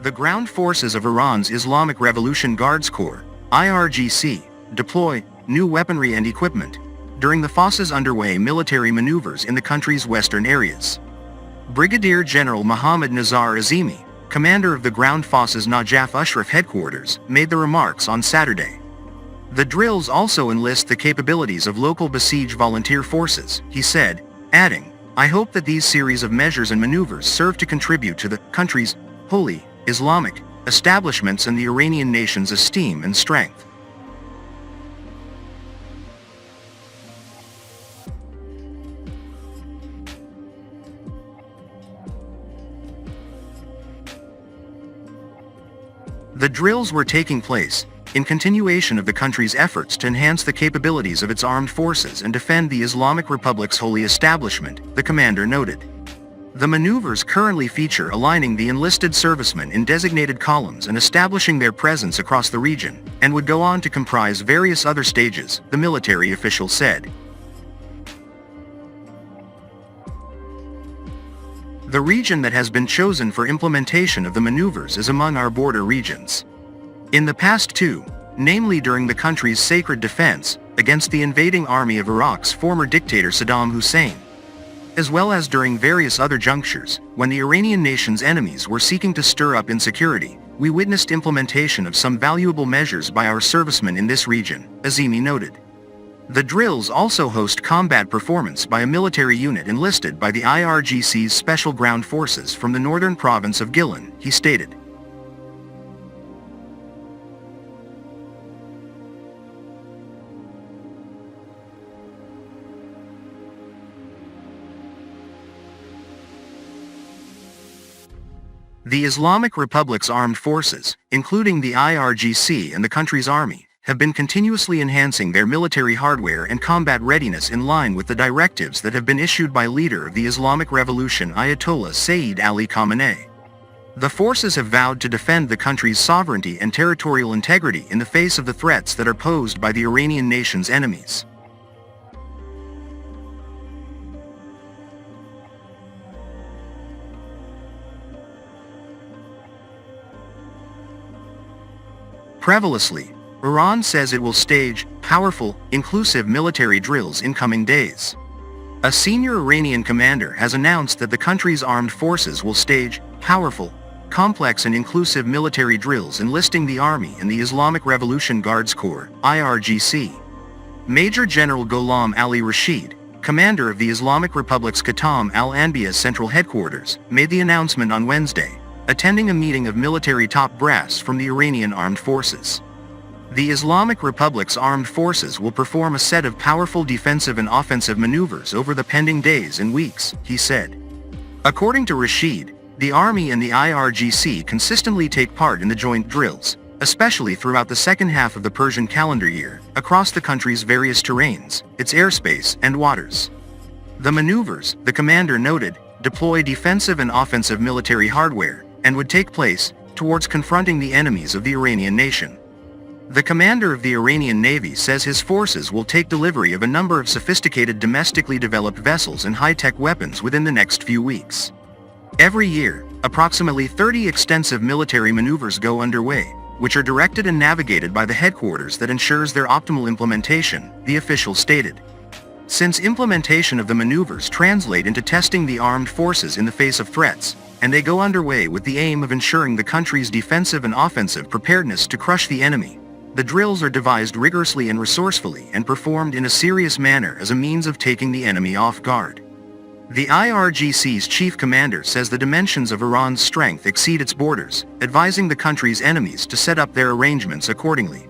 The ground forces of Iran's Islamic Revolution Guards Corps, IRGC, deploy new weaponry and equipment during the forces' underway military maneuvers in the country's western areas. Brigadier General Mohammad Nizar Azimi, commander of the Ground Forces Najaf Ashraf headquarters, made the remarks on Saturday. The drills also enlist the capabilities of local Basij volunteer forces, he said, adding, "I hope that these series of measures and maneuvers serve to contribute to the country's holy Islamic establishments and the Iranian nation's esteem and strength." The drills were taking place in continuation of the country's efforts to enhance the capabilities of its armed forces and defend the Islamic Republic's holy establishment, the commander noted. The maneuvers currently feature aligning the enlisted servicemen in designated columns and establishing their presence across the region, and would go on to comprise various other stages, the military official said. The region that has been chosen for implementation of the maneuvers is among our border regions. In the past two, namely during the country's sacred defense against the invading army of Iraq's former dictator Saddam Hussein, as well as during various other junctures, when the Iranian nation's enemies were seeking to stir up insecurity, we witnessed implementation of some valuable measures by our servicemen in this region, Azimi noted. The drills also host combat performance by a military unit enlisted by the IRGC's Special Ground Forces from the northern province of Gilan, he stated. The Islamic Republic's armed forces, including the IRGC and the country's army, have been continuously enhancing their military hardware and combat readiness in line with the directives that have been issued by leader of the Islamic Revolution Ayatollah Sayyid Ali Khamenei. The forces have vowed to defend the country's sovereignty and territorial integrity in the face of the threats that are posed by the Iranian nation's enemies. Previously, Iran says it will stage powerful, inclusive military drills in coming days. A senior Iranian commander has announced that the country's armed forces will stage powerful, complex and inclusive military drills enlisting the Army and the Islamic Revolution Guards Corps, IRGC. Major General Gholam Ali Rashid, commander of the Islamic Republic's Khatam al-Anbiya Central Headquarters, made the announcement on Wednesday, attending a meeting of military top brass from the Iranian armed forces. The Islamic Republic's armed forces will perform a set of powerful defensive and offensive maneuvers over the pending days and weeks, he said. According to Rashid, the Army and the IRGC consistently take part in the joint drills, especially throughout the second half of the Persian calendar year, across the country's various terrains, its airspace and waters. The maneuvers, the commander noted, deploy defensive and offensive military hardware, and would take place towards confronting the enemies of the Iranian nation. The commander of the Iranian Navy says his forces will take delivery of a number of sophisticated domestically developed vessels and high-tech weapons within the next few weeks. Every year, approximately 30 extensive military maneuvers go underway, which are directed and navigated by the headquarters that ensures their optimal implementation, the official stated. Since implementation of the maneuvers translate into testing the armed forces in the face of threats, and they go underway with the aim of ensuring the country's defensive and offensive preparedness to crush the enemy, the drills are devised rigorously and resourcefully and performed in a serious manner as a means of taking the enemy off guard. The IRGC's chief commander says the dimensions of Iran's strength exceed its borders, advising the country's enemies to set up their arrangements accordingly.